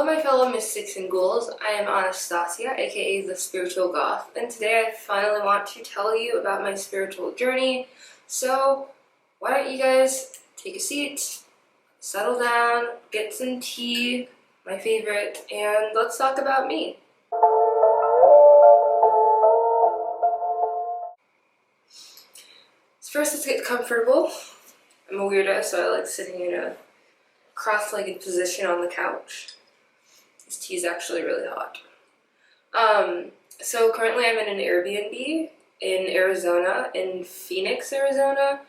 Hello my fellow Mystics and Ghouls, I am Anastacia, aka the Spiritual Goth, and today I finally want to tell you about my spiritual journey. So why don't you guys take a seat, settle down, get some tea, my favorite, and let's talk about me. So first, let's get comfortable. I'm a weirdo, so I like sitting in a cross-legged position on the couch. This tea is actually really hot. So currently I'm in an Airbnb in Arizona, in Phoenix, Arizona,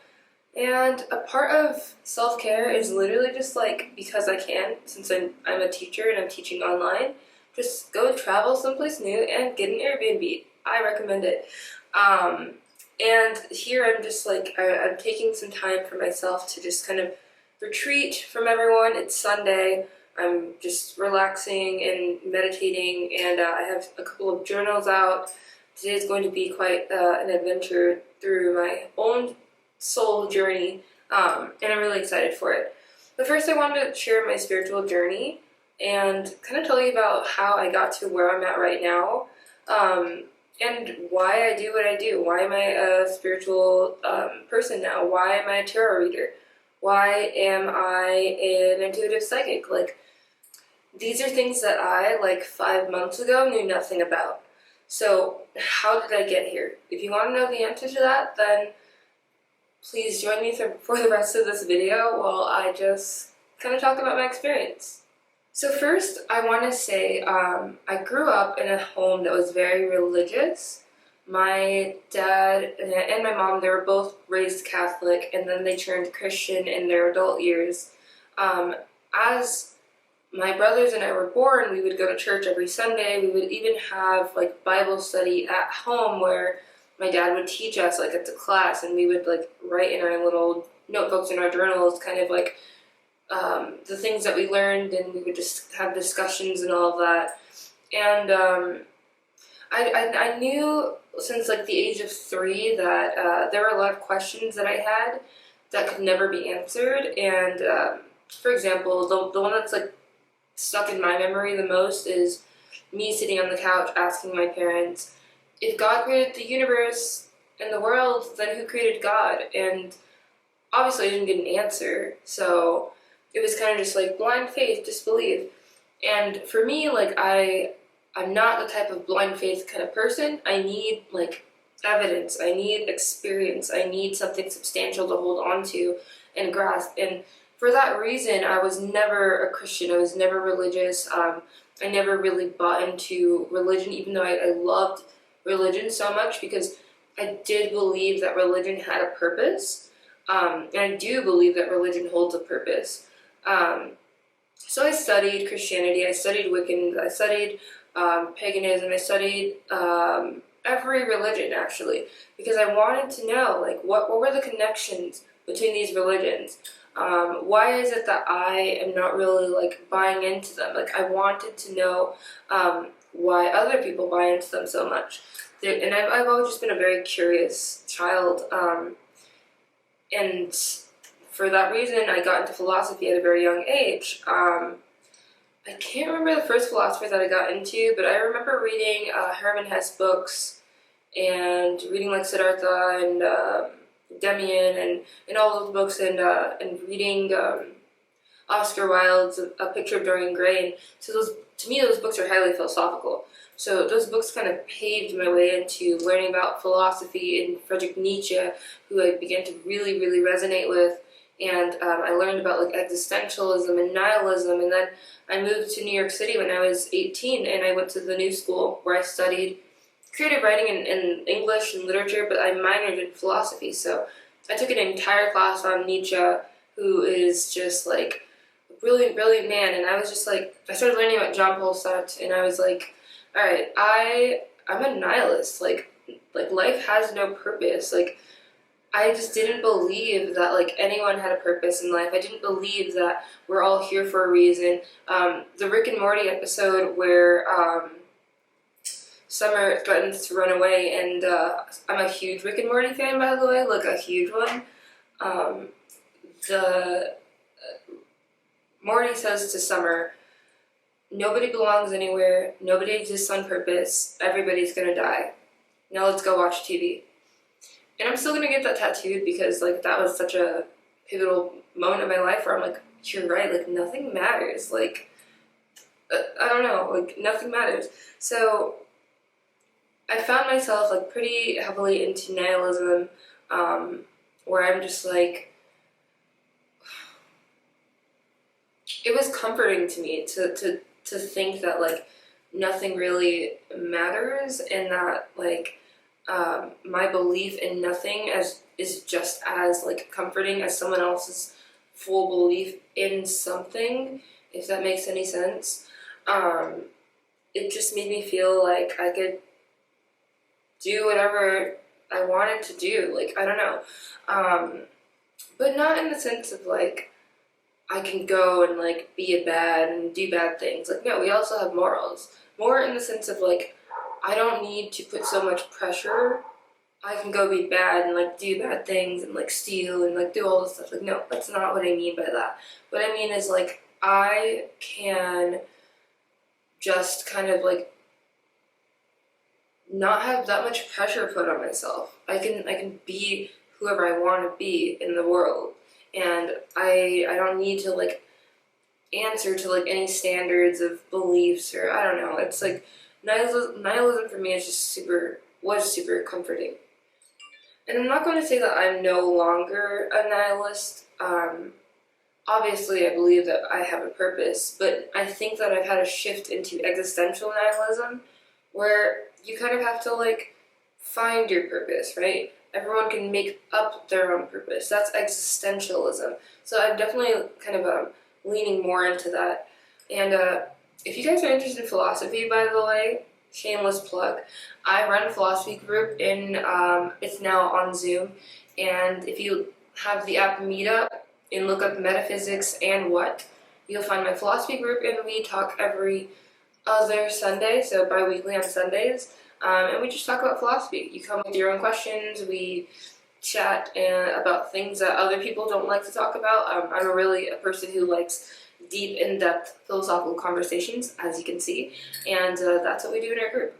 and a part of self-care is literally just like, because I can, since I'm a teacher and I'm teaching online, just go travel someplace new and get an Airbnb. I recommend it. And here I'm just like, I'm taking some time for myself to just kind of retreat from everyone. It's Sunday. I'm just relaxing and meditating, and I have a couple of journals out. Today is going to be quite an adventure through my own soul journey, and I'm really excited for it. But first I wanted to share my spiritual journey and kind of tell you about how I got to where I'm at right now, and why I do what I do. Why am I a spiritual person now? Why am I a tarot reader? Why am I an intuitive psychic? Like, these are things that I, like 5 months ago, knew nothing about. So how did I get here? If you want to know the answer to that, then please join me for the rest of this video while I just kind of talk about my experience. So first, I want to say I grew up in a home that was very religious. My dad and my mom, they were both raised Catholic, and then they turned Christian in their adult years. As my brothers and I were born, we would go to church every Sunday. We would even have like Bible study at home where my dad would teach us like at the class, and we would like write in our little notebooks and our journals kind of like the things that we learned, and we would just have discussions and all of that. And I knew since like the age of 3 that there were a lot of questions that I had that could never be answered. And for example, the one that's like stuck in my memory the most is me sitting on the couch asking my parents, if God created the universe and the world, then who created God? And obviously I didn't get an answer, so it was kind of just like blind faith, disbelief. And for me, like I'm not the type of blind faith kind of person. I need like evidence, I need experience, I need something substantial to hold on to and grasp. And for that reason, I was never a Christian. I was never religious. I never really bought into religion, even though I loved religion so much, because I did believe that religion had a purpose. And I do believe that religion holds a purpose. So I studied Christianity, I studied Wiccan, I studied paganism, I studied every religion actually, because I wanted to know like what were the connections between these religions. Why is it that I am not really like buying into them? Like, I wanted to know why other people buy into them so much. And I've always just been a very curious child, and for that reason I got into philosophy at a very young age. I can't remember the first philosopher that I got into, but I remember reading Herman Hesse books and reading like Siddhartha and Demian and all those books, and reading Oscar Wilde's A Picture of Dorian Gray. And so to me those books are highly philosophical. So those books kind of paved my way into learning about philosophy and Friedrich Nietzsche, who I began to really, really resonate with. And I learned about like existentialism and nihilism. And then I moved to New York City when I was 18, and I went to the New School where I studied creative writing in English and literature, but I minored in philosophy. So I took an entire class on Nietzsche, who is just like a brilliant, brilliant man. And I was just like, I started learning about Jean-Paul Sartre, and I was like, all right, I'm a nihilist. Like life has no purpose. Like, I just didn't believe that like anyone had a purpose in life. I didn't believe that we're all here for a reason. The Rick and Morty episode where Summer threatens to run away, and I'm a huge Rick and Morty fan, by the way, like a huge one. Morty says to Summer, nobody belongs anywhere, nobody exists on purpose, everybody's gonna die. Now let's go watch TV. And I'm still gonna get that tattooed because like that was such a pivotal moment in my life where I'm like, you're right, like nothing matters. Like I don't know, like nothing matters. So I found myself like pretty heavily into nihilism, where I'm just like, it was comforting to me to think that like nothing really matters and that like my belief in nothing as is just as like comforting as someone else's full belief in something, if that makes any sense. It just made me feel like I could do whatever I wanted to do. Like I don't know, but not in the sense of like I can go and like be bad and do bad things. Like no, we also have morals. More in the sense of like I don't need to put so much pressure. I can go be bad and like do bad things and like steal and like do all this stuff. Like no, that's not what I mean by that. What I mean is like I can just kind of like not have that much pressure put on myself. I can be whoever I want to be in the world, and I don't need to like answer to like any standards of beliefs or I don't know. It's like nihilism for me is just super comforting. And I'm not going to say that I'm no longer a nihilist. Obviously, I believe that I have a purpose, but I think that I've had a shift into existential nihilism, where you kind of have to like find your purpose, right? Everyone can make up their own purpose. That's existentialism. So I'm definitely kind of leaning more into that. And if you guys are interested in philosophy, by the way, shameless plug, I run a philosophy group in it's now on Zoom, and if you have the app Meetup and look up metaphysics and what, you'll find my philosophy group, and we talk every other Sunday, so bi-weekly on Sundays, and we just talk about philosophy. You come with your own questions, we chat about things that other people don't like to talk about. I'm really a person who likes deep, in-depth philosophical conversations, as you can see, and that's what we do in our group.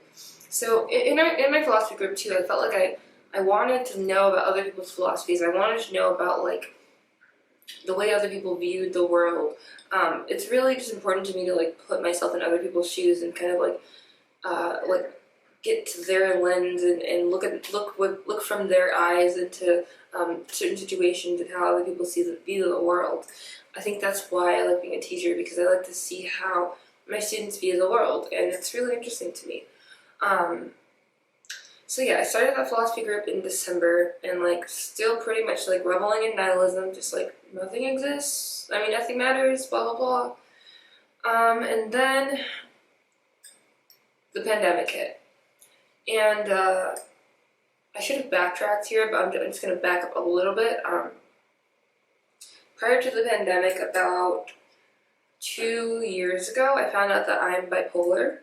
So in my philosophy group too, I felt like I wanted to know about other people's philosophies. I wanted to know about like the way other people viewed the world. It's really just important to me to like put myself in other people's shoes and kind of like get to their lens and look from their eyes into certain situations and how other people view the world. I think that's why I like being a teacher, because I like to see how my students view the world, and it's really interesting to me. So yeah, I started that philosophy group in December, and like still pretty much like reveling in nihilism, just like nothing exists. I mean, nothing matters. Blah blah blah. And then the pandemic hit, and I should have backtracked here, but I'm just gonna back up a little bit. Prior to the pandemic, about 2 years ago, I found out that I'm bipolar,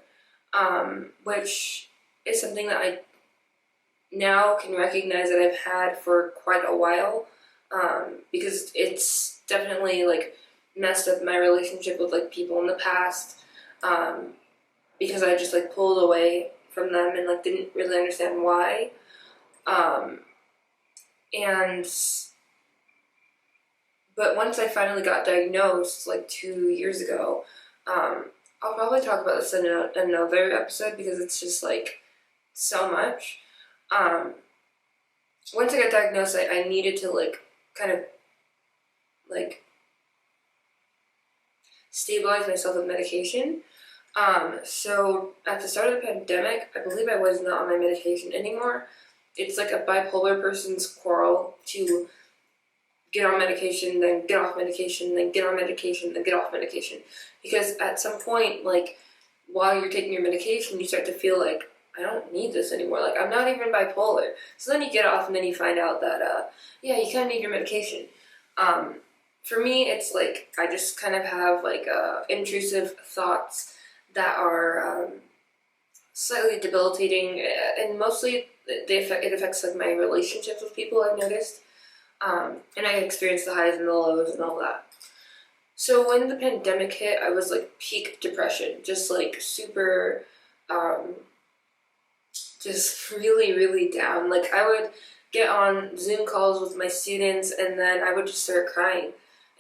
which is something that I now can recognize that I've had for quite a while, because it's definitely like messed up my relationship with like people in the past, because I just like pulled away from them and like didn't really understand why, but once I finally got diagnosed like 2 years ago, I'll probably talk about this in another episode because it's just like so much. Once I got diagnosed, I needed to like kind of like stabilize myself with medication. So at the start of the pandemic, I believe I was not on my medication anymore. It's like a bipolar person's quarrel to get on medication, then get off medication, then get on medication, then get off medication. Because at some point, like, while you're taking your medication, you start to feel like, I don't need this anymore. Like, I'm not even bipolar. So then you get off and then you find out that, yeah, you kind of need your medication. For me, it's like, I just kind of have, like, intrusive thoughts that are slightly debilitating, and mostly it affects, like, my relationships with people, I've noticed. And I experience the highs and the lows and all that. So when the pandemic hit, I was like peak depression, just like super, um, just really, really down. Like I would get on Zoom calls with my students and then I would just start crying.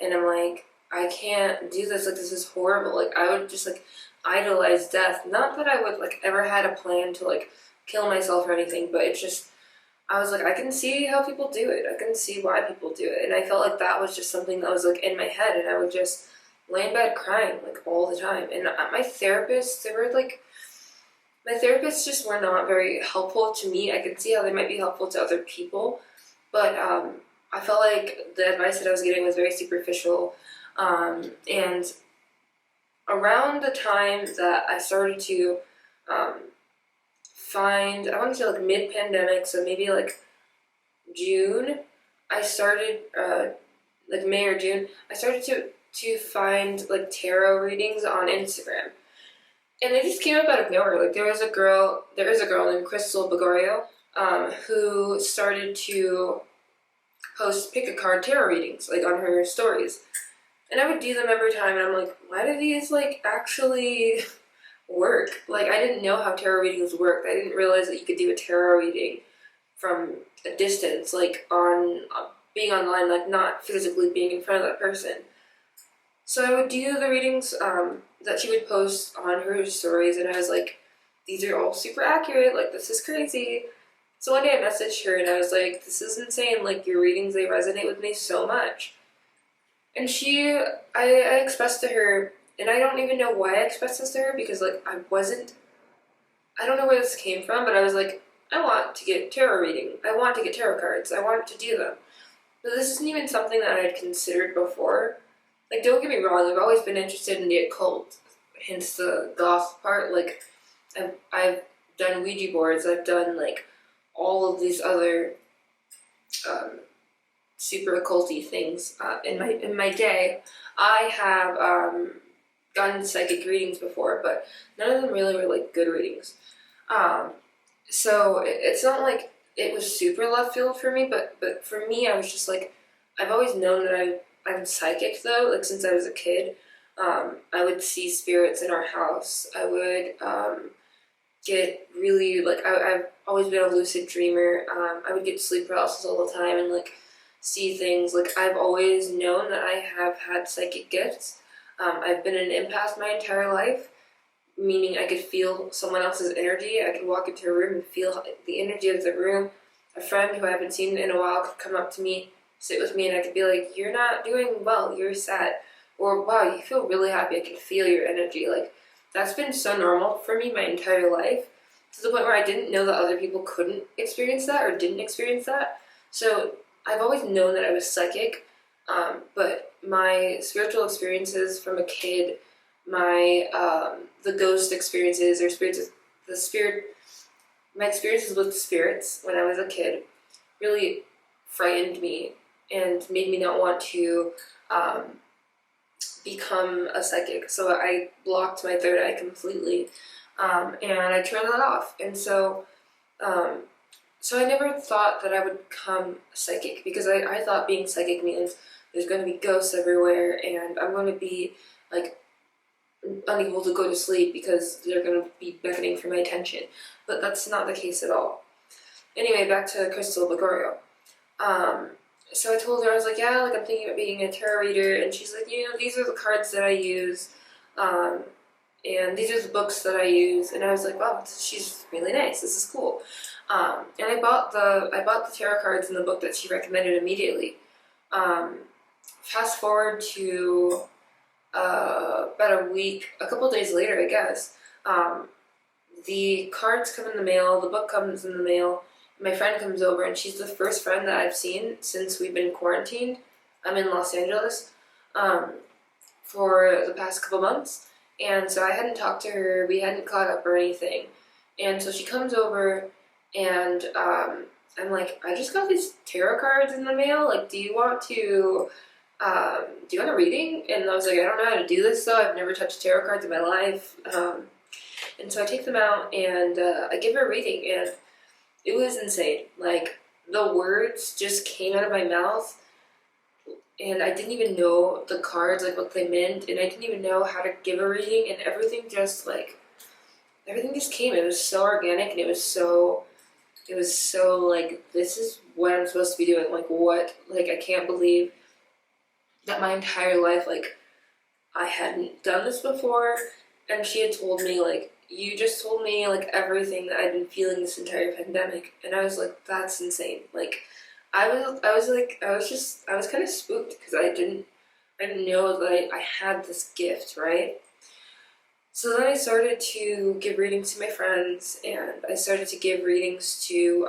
And I'm like, I can't do this. Like this is horrible. Like I would just like idolize death. Not that I would like ever had a plan to like kill myself or anything, but it's just I was like, I can see how people do it. I can see why people do it. And I felt like that was just something that was like in my head and I would just lay in bed crying like all the time. And my therapists, my therapists just were not very helpful to me. I could see how they might be helpful to other people, but I felt like the advice that I was getting was very superficial. And around the time that I started to um, I want to say like mid-pandemic, so maybe like June, I started, like May or June, I started to find like tarot readings on Instagram. And it just came up out of nowhere. Like there is a girl named Crystal Begorio, who started to post pick a card tarot readings like on her stories. And I would do them every time and I'm like, why do these like actually work? Like I didn't know how tarot readings worked. I didn't realize that you could do a tarot reading from a distance, like on being online, like not physically being in front of that person. So I would do the readings that she would post on her stories, and I was like, these are all super accurate, like this is crazy. So one day I messaged her and I was like, this is insane, like your readings, they resonate with me so much. And I expressed to her, and I don't even know why I expressed this to her, because like I don't know where this came from, but I was like, I want to get tarot reading, I want to get tarot cards, I want to do them. But this isn't even something that I had considered before. Like, don't get me wrong, I've always been interested in the occult, hence the goth part. Like, I've done Ouija boards, I've done, like, all of these other super occulty things in my day. I have gotten psychic readings before, but none of them really were, like, good readings. So it's not like it was super left field for me, but for me, I was just, like, I've always known that I'm psychic though, like since I was a kid. I would see spirits in our house. I would get really, like, I've always been a lucid dreamer. I would get sleep paralysis all the time and like see things. Like I've always known that I have had psychic gifts. I've been an empath my entire life, meaning I could feel someone else's energy. I could walk into a room and feel the energy of the room. A friend who I haven't seen in a while could come up to me, sit with me, and I could be like, you're not doing well, you're sad. Or, wow, you feel really happy, I can feel your energy. Like, that's been so normal for me my entire life, to the point where I didn't know that other people couldn't experience that or didn't experience that. So, I've always known that I was psychic, but my spiritual experiences from a kid, the ghost experiences, or my experiences with spirits when I was a kid really frightened me and made me not want to become a psychic. So I blocked my third eye completely, and I turned that off. And so I never thought that I would become psychic, because I thought being psychic means there's going to be ghosts everywhere and I'm going to be like unable to go to sleep because they're going to be beckoning for my attention. But that's not the case at all. Anyway, back to Crystal Begorio. So I told her, I was like, yeah, like I'm thinking about being a tarot reader, and she's like, these are the cards that I use, and these are the books that I use, and I was like, wow, she's really nice, this is cool. And I bought the tarot cards in the book that she recommended immediately. Fast forward to about a couple days later, I guess, the cards come in the mail, the book comes in the mail. My friend comes over, and she's the first friend that I've seen since we've been quarantined. I'm in Los Angeles for the past couple months, and so I hadn't talked to her, we hadn't caught up or anything. And so she comes over, and I'm like, I just got these tarot cards in the mail, like, do you want a reading? And I was like, I don't know how to do this though, I've never touched tarot cards in my life. And so I take them out, and I give her a reading, and it was insane. Like, the words just came out of my mouth and I didn't even know the cards, like what they meant, and I didn't even know how to give a reading, and everything just came. It was so organic, and it was so like, this is what I'm supposed to be doing. Like, what? Like, I can't believe that my entire life, like, I hadn't done this before. And she had told me, like, you just told me, like, everything that I'd been feeling this entire pandemic. And I was like, that's insane. Like, I was kind of spooked because I didn't know that I had this gift, right? So then I started to give readings to my friends, and I started to give readings to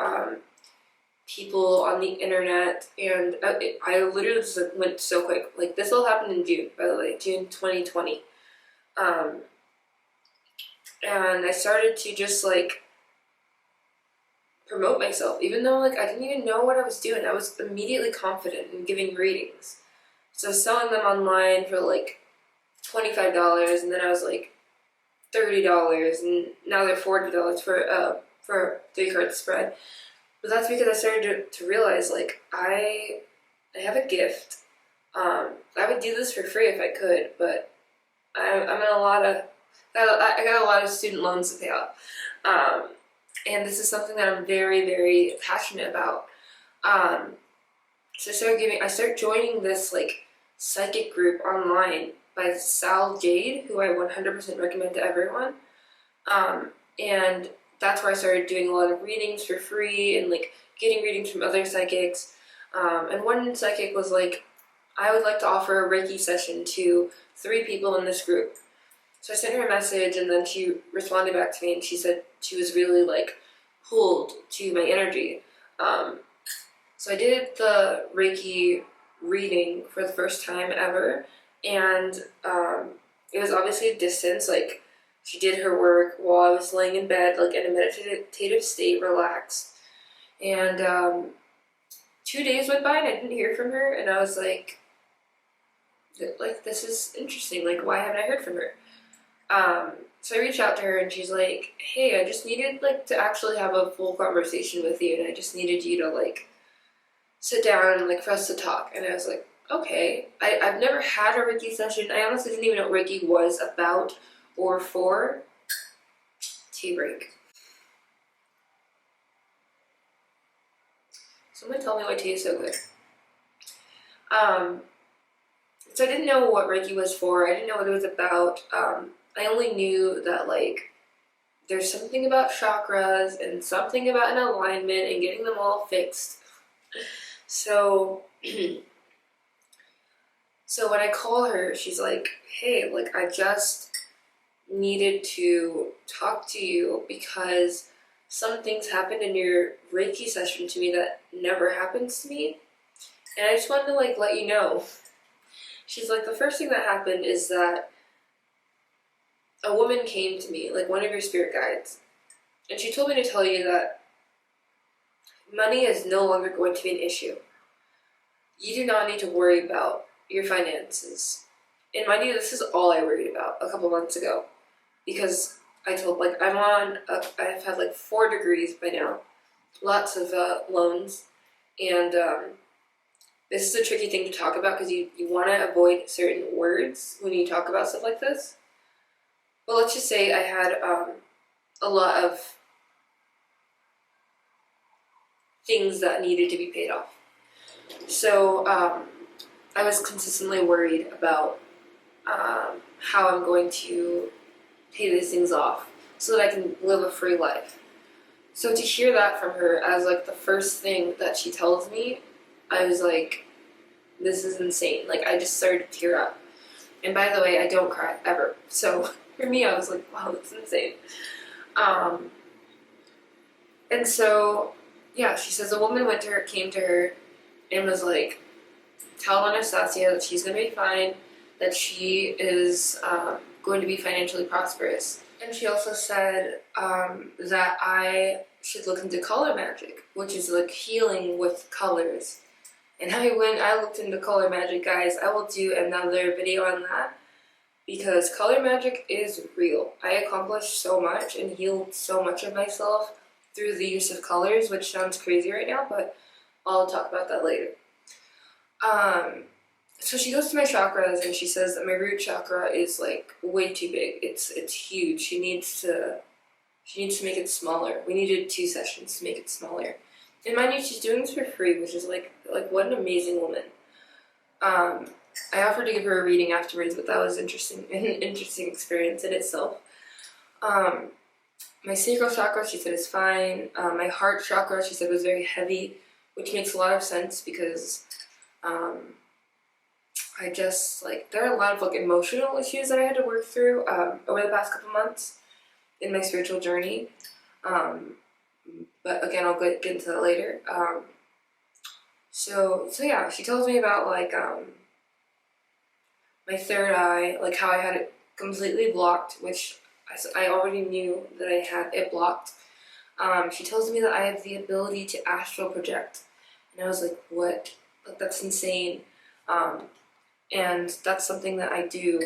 people on the internet, and I literally just like, went so quick. Like, this all happened in June, by the way, June 2020. Um, and I started to just like promote myself, even though like I didn't even know what I was doing. I was immediately confident in giving readings. So selling them online for like $25, and then I was like $30, and now they're $40 for a 3-card spread. But that's because I started to realize, like, I have a gift. I would do this for free if I could, but I'm in a lot of I got a lot of student loans to pay off, and this is something that I'm very, very passionate about. So I started joining this like psychic group online by Sal Jade, who I 100% recommend to everyone. And that's where I started doing a lot of readings for free and like getting readings from other psychics. And one psychic was like, I would like to offer a Reiki session to 3 people in this group. So I sent her a message, and then she responded back to me, and she said she was really like pulled to my energy. So I did the Reiki reading for the first time ever, and it was obviously a distance. Like, she did her work while I was laying in bed, like in a meditative state, relaxed. And 2 days went by, and I didn't hear from her, and I was like, this is interesting. Like, why haven't I heard from her? So I reached out to her, and she's like, hey, I just needed like to actually have a full conversation with you, and I just needed you to like sit down and like for us to talk. And I was like, okay. I've never had a Reiki session. I honestly didn't even know what Reiki was about or for. Tea break. Someone tell me why tea is so good. So I didn't know what Reiki was for. I didn't know what it was about. I only knew that like there's something about chakras and something about an alignment and getting them all fixed. So when I call her, she's like, hey, like I just needed to talk to you because some things happened in your Reiki session to me that never happens to me. And I just wanted to like let you know. She's like, the first thing that happened is that a woman came to me, like one of your spirit guides, and she told me to tell you that money is no longer going to be an issue. You do not need to worry about your finances. And mind you, this is all I worried about a couple months ago, because I told, like, I've had like 4 degrees by now, lots of loans, and this is a tricky thing to talk about because you want to avoid certain words when you talk about stuff like this. But let's just say I had a lot of things that needed to be paid off. So I was consistently worried about how I'm going to pay these things off so that I can live a free life. So to hear that from her as like the first thing that she tells me, I was like, this is insane. Like, I just started to tear up. And by the way, I don't cry ever. So for me, I was like, wow, that's insane. And so, yeah, she says a woman came to her and was like, tell Anastacia that she's going to be fine, that she is going to be financially prosperous. And she also said that I should look into color magic, which is like healing with colors. And when I looked into color magic, guys, I will do another video on that, because color magic is real. I accomplished so much and healed so much of myself through the use of colors, which sounds crazy right now, but I'll talk about that later. So she goes to my chakras and she says that my root chakra is like way too big. It's huge. She needs to make it smaller. We needed 2 sessions to make it smaller. And mind you, she's doing this for free, which is like what an amazing woman. I offered to give her a reading afterwards, but that was an interesting experience in itself. My sacral chakra, she said, is fine. My heart chakra, she said, was very heavy, which makes a lot of sense because I just, like, there are a lot of, like, emotional issues that I had to work through over the past couple months in my spiritual journey. But again, I'll get into that later. So yeah, she tells me about, like, my third eye, like how I had it completely blocked, which I already knew that I had it blocked. She tells me that I have the ability to astral project. And I was like, what? Like, that's insane. And that's something that I do.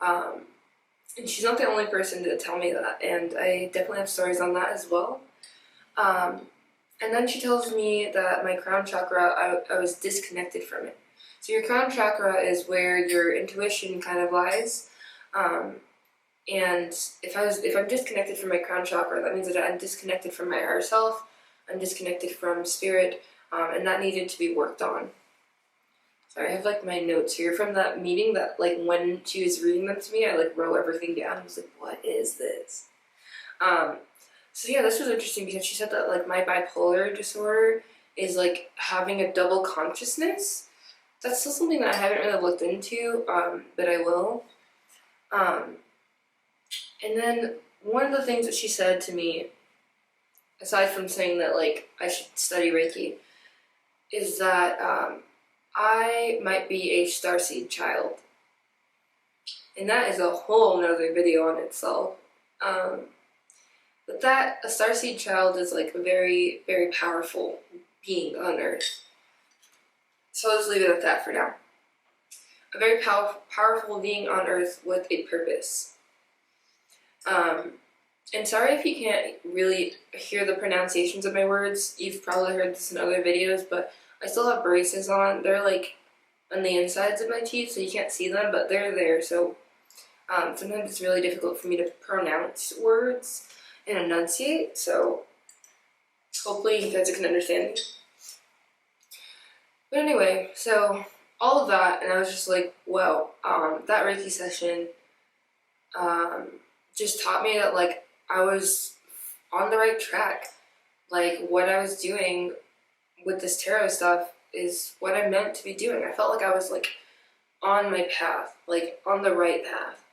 And she's not the only person to tell me that, and I definitely have stories on that as well. And then she tells me that my crown chakra, I was disconnected from it. So your crown chakra is where your intuition kind of lies. And if I'm disconnected from my crown chakra, that means that I'm disconnected from my higher self, I'm disconnected from spirit, and that needed to be worked on. Sorry, I have like my notes here from that meeting that like when she was reading them to me, I like wrote everything down. I was like, what is this? So yeah, this was interesting because she said that like my bipolar disorder is like having a double consciousness. That's still something that I haven't really looked into, but I will. And then one of the things that she said to me, aside from saying that like I should study Reiki, is that I might be a starseed child. And that is a whole nother video on itself. But that, a starseed child is like a very, very powerful being on Earth. So I'll just leave it at that for now. A very powerful being on Earth with a purpose. And sorry if you can't really hear the pronunciations of my words. You've probably heard this in other videos, but I still have braces on. They're like on the insides of my teeth, so you can't see them, but they're there. So sometimes it's really difficult for me to pronounce words and enunciate. So hopefully you guys can understand me. But anyway, so all of that, and I was just like, wow, that Reiki session just taught me that like I was on the right track. Like what I was doing with this tarot stuff is what I meant to be doing. I felt like I was like on my path, like on the right path.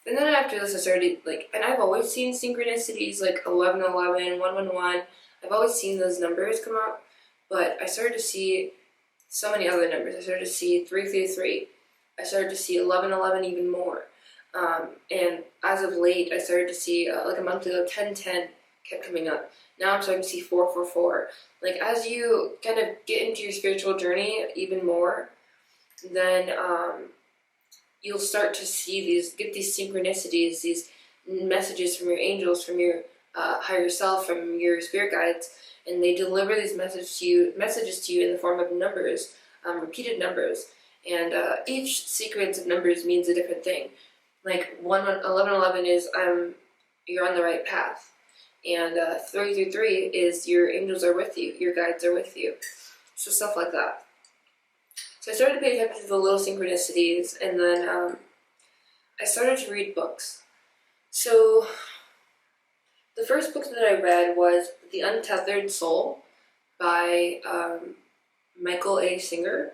And then after this I started like, and I've always seen synchronicities like 1111, 111. I've always seen those numbers come up, but I started to see so many other numbers. I started to see 333. I started to see 1111 even more. And as of late, I started to see like a month ago, 1010 kept coming up. Now I'm starting to see 444. Like as you kind of get into your spiritual journey even more, then you'll start to see get these synchronicities, these messages from your angels, from your higher self, from your spirit guides, and they deliver these messages to you in the form of numbers, repeated numbers, and each sequence of numbers means a different thing. Like 1111 is you're on the right path, and 333 is your angels are with you, your guides are with you, so stuff like that. So I started to pay attention to the little synchronicities, and then I started to read books. So the first book that I read was The Untethered Soul by Michael A. Singer,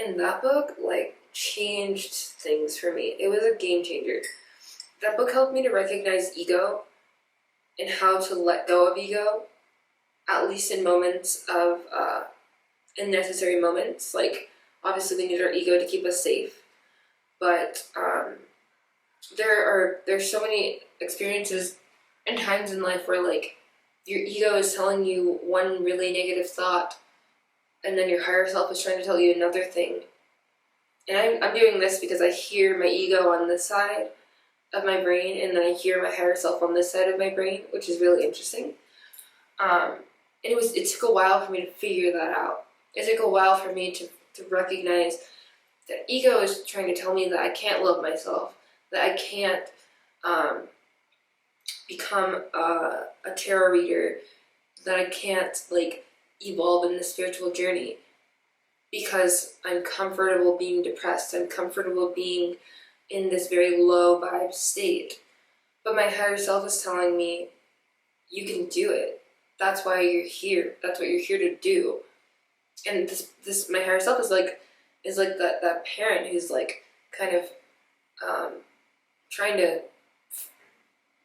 and that book like changed things for me. It was a game changer. That book helped me to recognize ego and how to let go of ego, at least in moments of in necessary moments. Like obviously we need our ego to keep us safe, but there's so many experiences and times in life where like your ego is telling you one really negative thought, and then your higher self is trying to tell you another thing. And I'm doing this because I hear my ego on this side of my brain, and then I hear my higher self on this side of my brain, which is really interesting. And it took a while for me to figure that out. It took a while for me to recognize that ego is trying to tell me that I can't love myself, that I can't become a tarot reader, that I can't like evolve in the spiritual journey because I'm comfortable being depressed, I'm comfortable being in this very low vibe state. But my higher self is telling me, you can do it. That's why you're here. That's what you're here to do. And this my higher self is like that parent who's like kind of trying to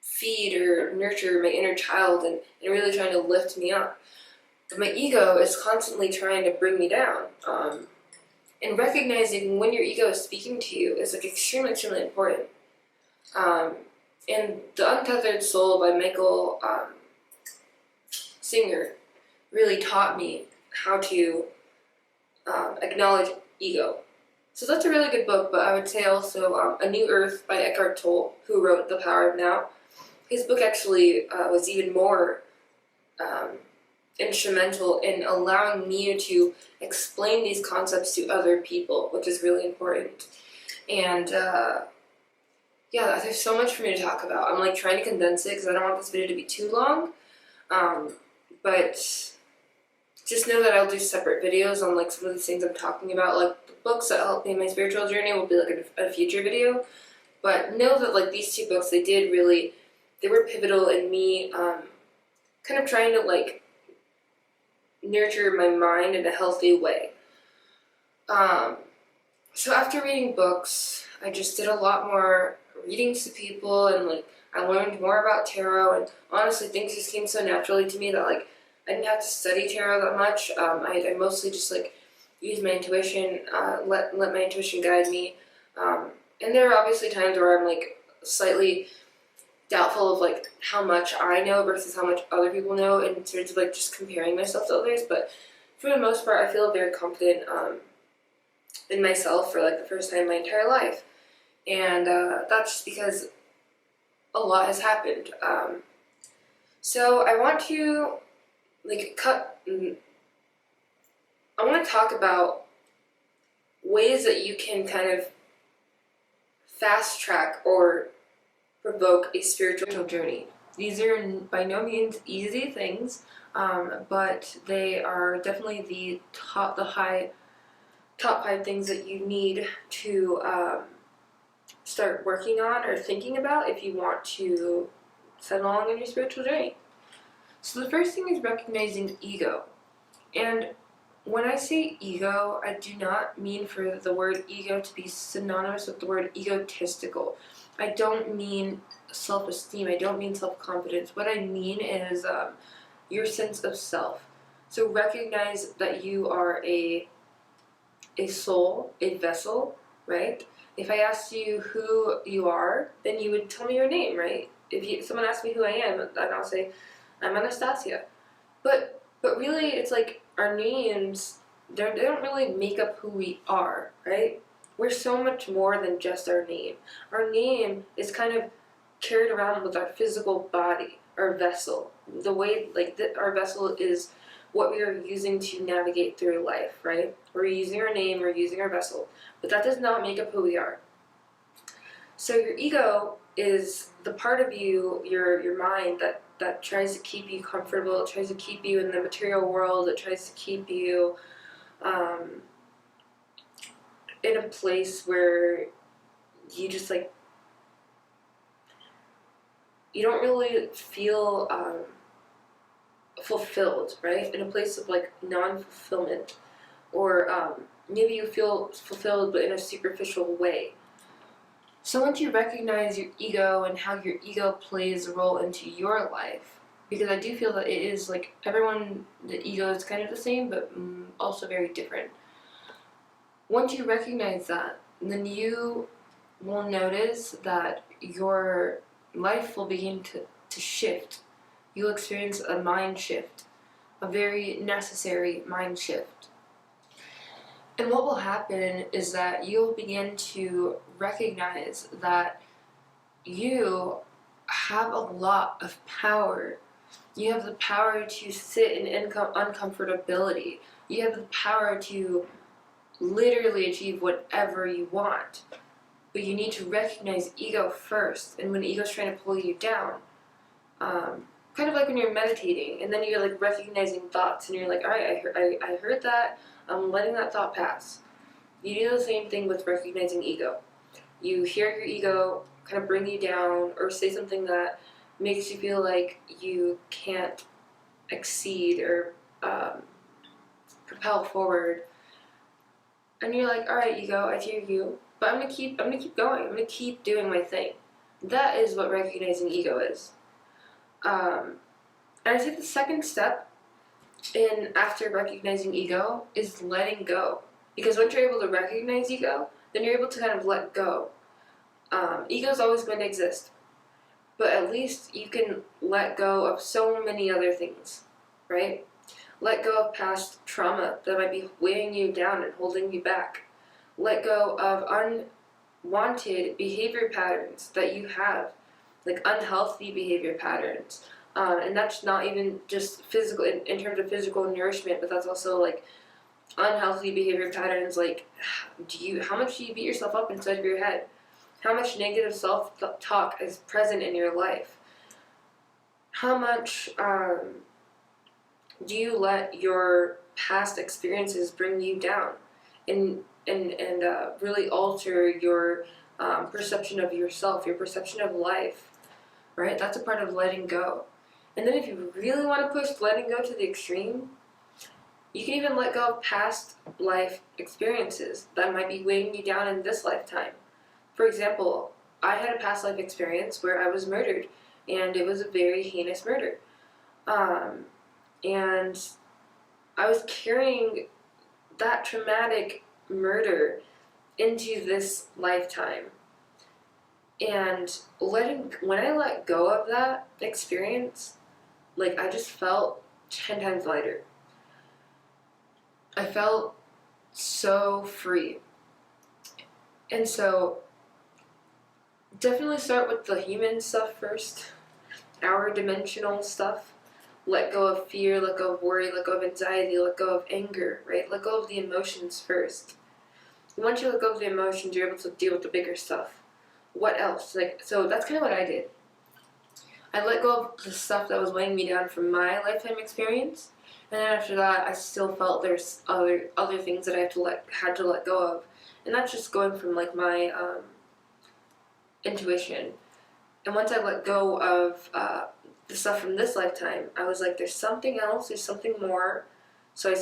feed or nurture my inner child and really trying to lift me up. But my ego is constantly trying to bring me down. And recognizing when your ego is speaking to you is like extremely, extremely important. And The Untethered Soul by Michael Singer really taught me how to acknowledge ego. So that's a really good book, but I would say also A New Earth by Eckhart Tolle, who wrote The Power of Now. His book actually was even more instrumental in allowing me to explain these concepts to other people, which is really important. And yeah, there's so much for me to talk about. I'm like trying to condense it because I don't want this video to be too long. But just know that I'll do separate videos on like some of these things I'm talking about. Like the books that helped me in my spiritual journey will be like a future video. But know that like these two books, they were pivotal in me kind of trying to like nurture my mind in a healthy way. So after reading books, I just did a lot more readings to people, and like I learned more about tarot, and honestly things just came so naturally to me that like I didn't have to study tarot that much. I mostly just like used my intuition, let my intuition guide me. And there are obviously times where I'm like slightly doubtful of like how much I know versus how much other people know in terms of like just comparing myself to others, but for the most part I feel very confident in myself for like the first time in my entire life. And that's just because a lot has happened. So I want to I want to talk about ways that you can kind of fast track or provoke a spiritual journey. These are by no means easy things, but they are definitely the top 5 things that you need to start working on or thinking about if you want to set along in your spiritual journey. So the first thing is recognizing ego. And when I say ego, I do not mean for the word ego to be synonymous with the word egotistical. I don't mean self-esteem. I don't mean self-confidence. What I mean is your sense of self. So recognize that you are a soul, a vessel, right? If I asked you who you are, then you would tell me your name, right? If someone asks me who I am, then I'll say, I'm Anastacia. But really, it's like our names, they don't really make up who we are, right? We're so much more than just our name. Our name is kind of carried around with our physical body, our vessel. The way, like, our vessel is what we are using to navigate through life, right? We're using our name, we're using our vessel, but that does not make up who we are. So your ego is the part of you, your mind, that tries to keep you comfortable, it tries to keep you in the material world, it tries to keep you in a place where you just like, you don't really feel fulfilled, right? In a place of like non-fulfillment, or maybe you feel fulfilled but in a superficial way. So once you recognize your ego and how your ego plays a role into your life, because I do feel that it is like everyone, the ego is kind of the same, but also very different. Once you recognize that, then you will notice that your life will begin to shift. You'll experience a mind shift, a very necessary mind shift. And what will happen is that you'll begin to recognize that you have a lot of power. You have the power to sit in uncomfortability. You have the power to literally achieve whatever you want. But you need to recognize ego first. And when ego's trying to pull you down, kind of like when you're meditating, and then you're like recognizing thoughts, and you're like, all right, I heard that. I'm letting that thought pass. You do the same thing with recognizing ego. You hear your ego kind of bring you down or say something that makes you feel like you can't exceed or propel forward, and you're like, all right, ego, I hear you, but I'm gonna keep going. I'm gonna keep doing my thing. That is what recognizing ego is. And I think the second step in after recognizing ego is letting go, because once you're able to recognize ego, then you're able to kind of let go. Ego is always going to exist, but at least you can let go of so many other things, right? Let go of past trauma that might be weighing you down and holding you back. Let go of unwanted behavior patterns that you have, like unhealthy behavior patterns. And that's not even just physical, in terms of physical nourishment, but that's also like unhealthy behavior patterns, like how much do you beat yourself up inside of your head? How much negative self-talk is present in your life? How much do you let your past experiences bring you down and really alter your perception of yourself, your perception of life, right? That's a part of letting go. And then if you really want to push letting go to the extreme, you can even let go of past life experiences that might be weighing you down in this lifetime. For example, I had a past life experience where I was murdered, and it was a very heinous murder. And I was carrying that traumatic murder into this lifetime. And when I let go of that experience, like, I just felt 10 times lighter. I felt so free. And so, definitely start with the human stuff first, our dimensional stuff. Let go of fear, let go of worry, let go of anxiety, let go of anger, right? Let go of the emotions first. And once you let go of the emotions, you're able to deal with the bigger stuff. What else? So that's kind of what I did. I let go of the stuff that was weighing me down from my lifetime experience, and then after that, I still felt there's other things that I had to let go of, and that's just going from like my intuition. And once I let go of the stuff from this lifetime, I was like, there's something else, there's something more. So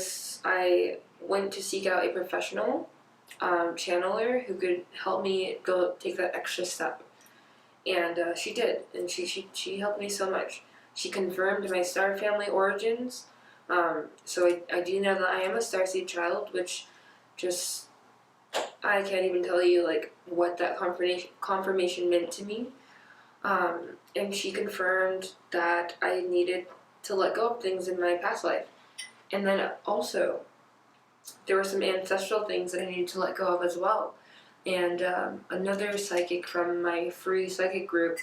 I went to seek out a professional channeler who could help me go take that extra step. And she did, and she helped me so much. She confirmed my star family origins. So I do know that I am a starseed child, which just, I can't even tell you like what that confirmation meant to me. And she confirmed that I needed to let go of things in my past life. And then also, there were some ancestral things that I needed to let go of as well. And another psychic from my free psychic group,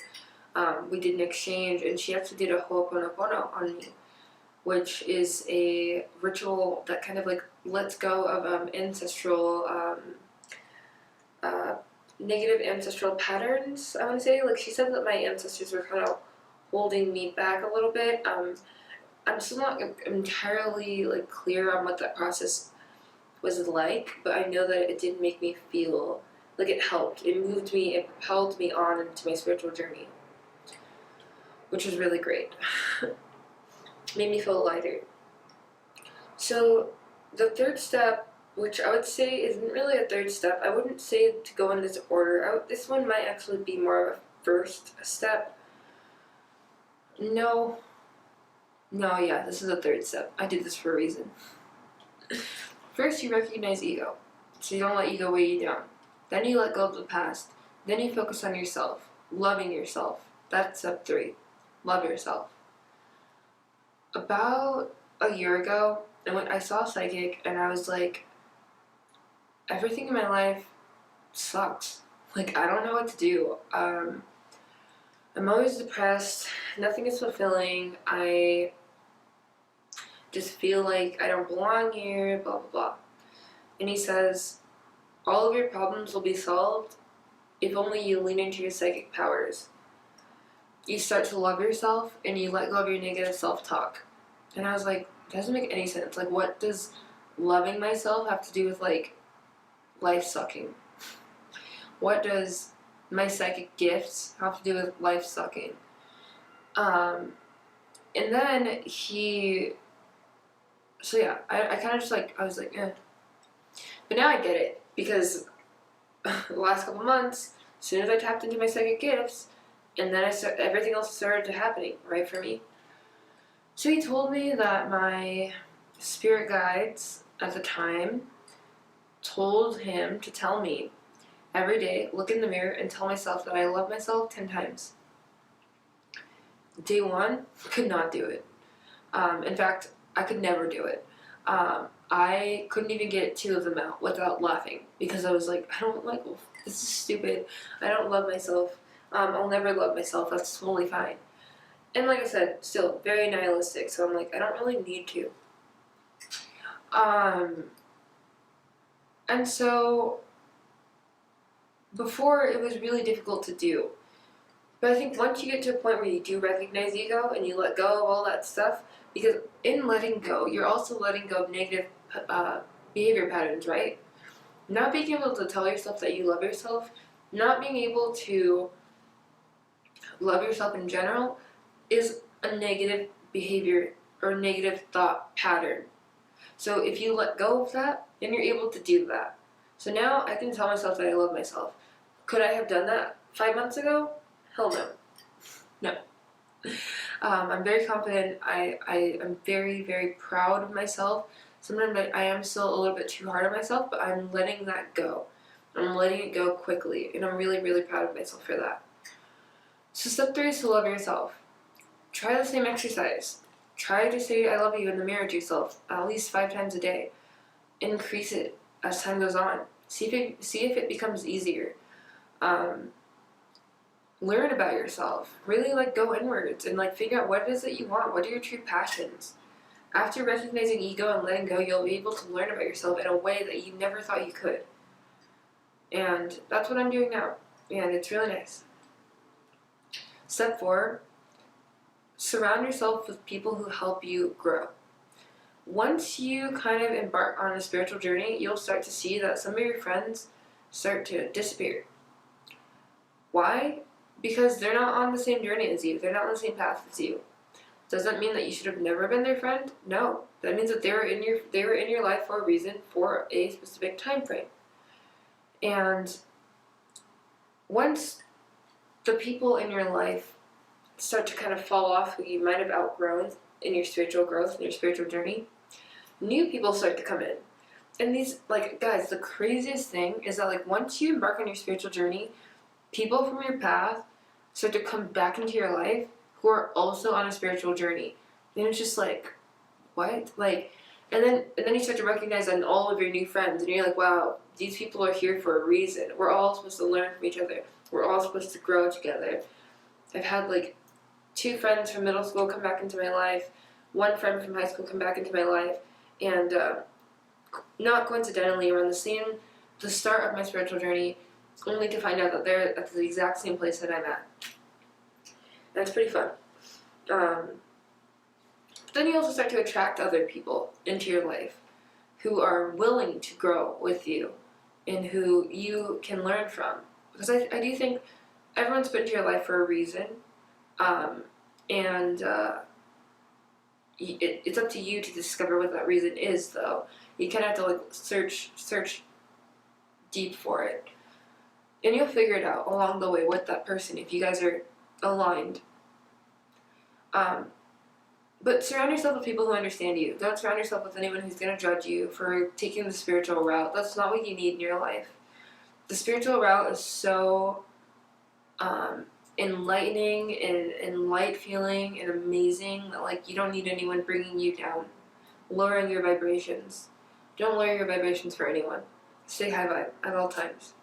we did an exchange, and she actually did a ho'oponopono on me, which is a ritual that kind of like lets go of ancestral, negative ancestral patterns, I want to say. Like, she said that my ancestors were kind of holding me back a little bit. I'm still not entirely like clear on what that process was like, but I know that it did make me feel like it helped. It moved me, it propelled me on into my spiritual journey, which was really great. Made me feel lighter. So the third step, which I would say isn't really a third step, I wouldn't say to go in this order. This one might actually be more of a first step. No, yeah, this is a third step. I did this for a reason. First, you recognize ego, so you don't let ego weigh you down. Then you let go of the past. Then you focus on yourself, loving yourself. That's step 3. Love yourself. About a year ago, I saw a psychic, and I was like, everything in my life sucks. Like, I don't know what to do. I'm always depressed. Nothing is fulfilling. I just feel like I don't belong here, blah, blah, blah. And he says, all of your problems will be solved if only you lean into your psychic powers. You start to love yourself and you let go of your negative self-talk. And I was like, it doesn't make any sense. Like, what does loving myself have to do with, like, life sucking? What does my psychic gifts have to do with life sucking? And then I kind of just, like, I was like, eh. But now I get it, because the last couple months, as soon as I tapped into my psychic gifts, and then everything else started to happening right for me. So he told me that my spirit guides at the time told him to tell me every day, look in the mirror and tell myself that I love myself 10 times. Day one, could not do it. In fact, I could never do it. I couldn't even get 2 of them out without laughing, because I was like, this is stupid. I don't love myself. I'll never love myself. That's totally fine. And like I said, still very nihilistic. So I'm like, I don't really need to. And so before, it was really difficult to do. But I think once you get to a point where you do recognize ego and you let go of all that stuff, because in letting go, you're also letting go of negative behavior patterns, right? Not being able to tell yourself that you love yourself, not being able to love yourself in general, is a negative behavior or negative thought pattern. So if you let go of that, then you're able to do that. So now I can tell myself that I love myself. Could I have done that 5 months ago? Hell no. No. I'm very confident. I am very, very proud of myself. Sometimes I am still a little bit too hard on myself, but I'm letting that go. I'm letting it go quickly, and I'm really, really proud of myself for that. So step 3 is to love yourself. Try the same exercise. Try to say I love you in the mirror to yourself at least 5 times a day. Increase it as time goes on. See if it becomes easier. Learn about yourself. Really, like, go inwards and, like, figure out what it is that you want. What are your true passions? After recognizing ego and letting go, you'll be able to learn about yourself in a way that you never thought you could. And that's what I'm doing now. And it's really nice. Step 4, surround yourself with people who help you grow. Once you kind of embark on a spiritual journey, you'll start to see that some of your friends start to disappear. Why? Because they're not on the same journey as you. They're not on the same path as you. Does that mean that you should have never been their friend? No. That means that they were in your life for a reason, for a specific time frame. And once the people in your life start to kind of fall off who you might have outgrown in your spiritual growth, in your spiritual journey, new people start to come in. And these, like, guys, the craziest thing is that, like, once you embark on your spiritual journey, people from your path start to come back into your life who are also on a spiritual journey. And it's just like, what? Like, and then you start to recognize that in all of your new friends, and you're like, wow, these people are here for a reason. We're all supposed to learn from each other. We're all supposed to grow together. I've had, like, 2 friends from middle school come back into my life, 1 friend from high school come back into my life, and not coincidentally, around the start of my spiritual journey, only to find out that they're at the exact same place that I'm at. And it's pretty fun. Then you also start to attract other people into your life who are willing to grow with you and who you can learn from. Because I do think everyone's put into your life for a reason. It's up to you to discover what that reason is, though. You kind of have to, like, search deep for it. And you'll figure it out along the way with that person if you guys are aligned. But surround yourself with people who understand you. Don't surround yourself with anyone who's going to judge you for taking the spiritual route. That's not what you need in your life. The spiritual route is so enlightening and light-feeling and amazing that, like, you don't need anyone bringing you down, lowering your vibrations. Don't lower your vibrations for anyone. Stay high vibe at all times.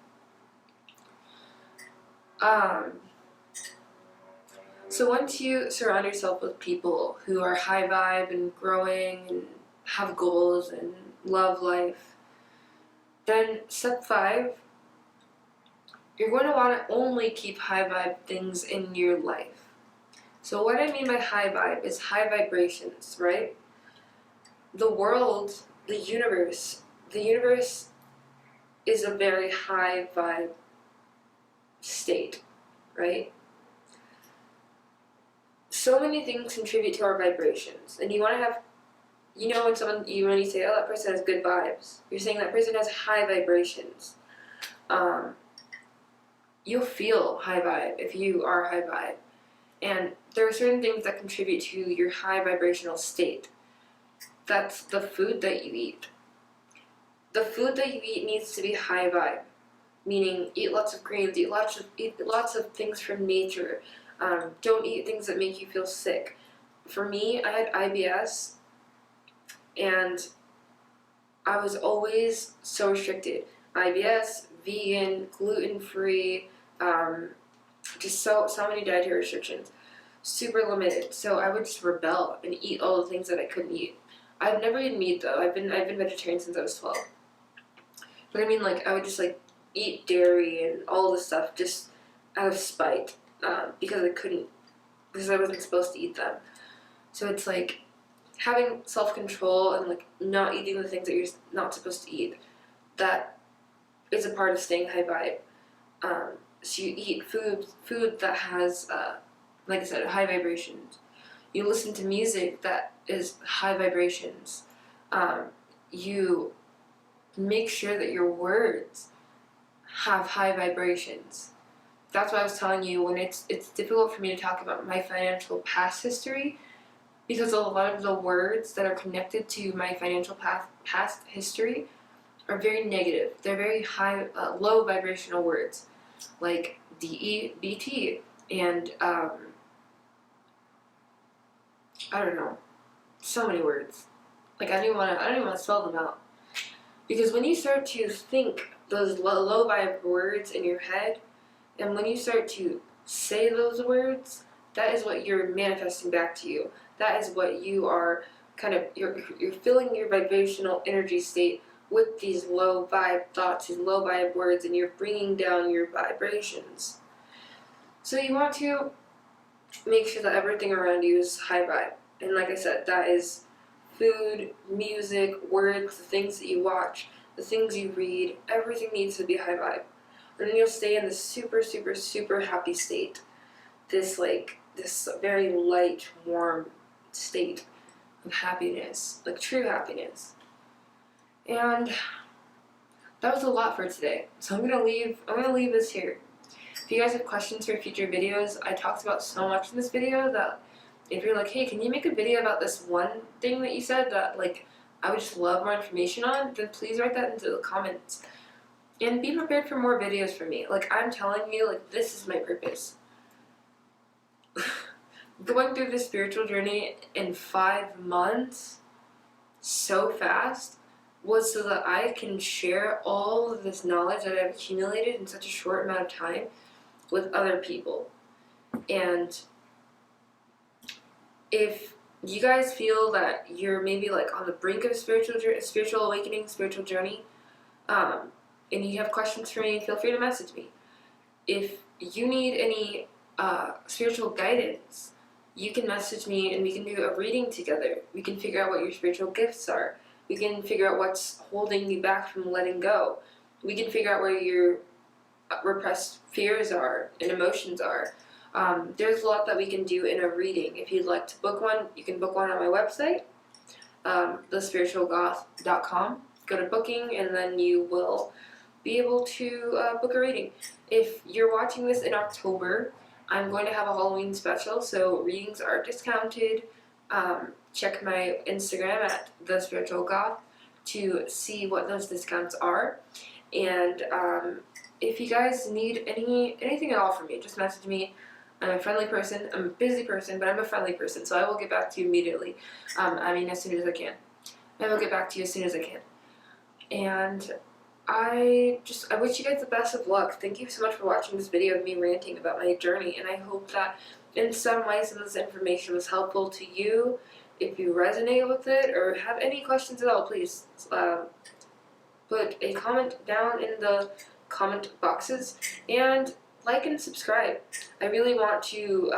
So once you surround yourself with people who are high vibe and growing and have goals and love life, Then step 5, you're going to want to only keep high vibe things in your life. So what I mean by high vibe is high vibrations, right? The world, the universe is a very high vibe state, right? So many things contribute to our vibrations, and you want to have, when you say, oh, that person has good vibes, you're saying that person has high vibrations. You'll feel high vibe if you are high vibe, and there are certain things that contribute to your high vibrational state. That's the food that you eat. The food that you eat needs to be high vibe, meaning eat lots of greens, eat lots of things from nature. Don't eat things that make you feel sick. For me, I had IBS, and I was always so restricted. IBS, vegan, gluten-free, just so many dietary restrictions. Super limited. So I would just rebel and eat all the things that I couldn't eat. I've never eaten meat though. I've been vegetarian since I was 12. But I mean, I would just eat dairy and all this stuff just out of spite, because I wasn't supposed to eat them. So it's having self-control and not eating the things that you're not supposed to eat. That is a part of staying high vibe. So you eat food that has, like I said, high vibrations. You listen to music that is high vibrations. You make sure that your words have high vibrations. That's why I was telling you when it's difficult for me to talk about my financial past history, because a lot of the words that are connected to my financial past history are very negative. They're very high, low vibrational words, like DEBT and I don't know, so many words. I don't even want to spell them out, because when you start to think those low vibe words in your head, and when you start to say those words, that is what you're manifesting back to you. That is what you are you're filling your vibrational energy state with these low vibe thoughts, these low vibe words, and you're bringing down your vibrations. So you want to make sure that everything around you is high vibe. And like I said, that is food, music, words, the things that you watch, the things you read, everything needs to be high vibe. And then you'll stay in this super, super, super happy state. This very light, warm state of happiness, true happiness. And that was a lot for today. So I'm gonna leave this here. If you guys have questions for future videos, I talked about so much in this video that if you're hey, can you make a video about this one thing that you said that I would just love more information on, then please write that into the comments. And be prepared for more videos from me. I'm telling you, this is my purpose. Going through this spiritual journey in 5 months so fast was so that I can share all of this knowledge that I've accumulated in such a short amount of time with other people. And if you guys feel that you're maybe on the brink of a spiritual awakening, spiritual journey, and you have questions for me, feel free to message me. If you need any spiritual guidance, you can message me and we can do a reading together. We can figure out what your spiritual gifts are. We can figure out what's holding you back from letting go. We can figure out where your repressed fears are and emotions are. There's a lot that we can do in a reading. If you'd like to book one, you can book one on my website, thespiritualgoth.com. Go to booking, and then you will be able to book a reading. If you're watching this in October, I'm going to have a Halloween special, so readings are discounted. Check my Instagram at thespiritualgoth to see what those discounts are. And if you guys need anything at all from me, just message me. I'm a friendly person. I'm a busy person, but I'm a friendly person, so I will get back to you immediately. As soon as I can. I will get back to you as soon as I can. And I wish you guys the best of luck. Thank you so much for watching this video of me ranting about my journey, and I hope that in some way some of this information was helpful to you. If you resonate with it or have any questions at all, please put a comment down in the comment boxes, and like and subscribe. I really want to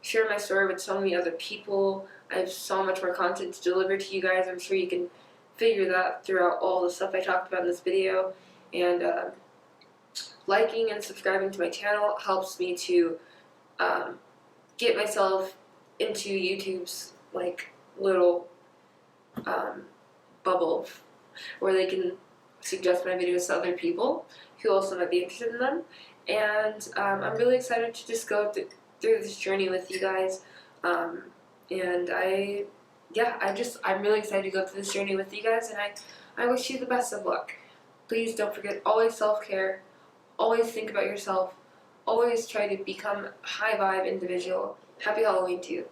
share my story with so many other people. I have so much more content to deliver to you guys. I'm sure you can figure that throughout all the stuff I talked about in this video. And liking and subscribing to my channel helps me to get myself into YouTube's like little bubble where they can suggest my videos to other people who also might be interested in them. And I'm really excited to just go through this journey with you guys. And I'm really excited to go through this journey with you guys, and I wish you the best of luck. Please don't forget, always self-care, always think about yourself, always try to become a high vibe individual. Happy Halloween to you.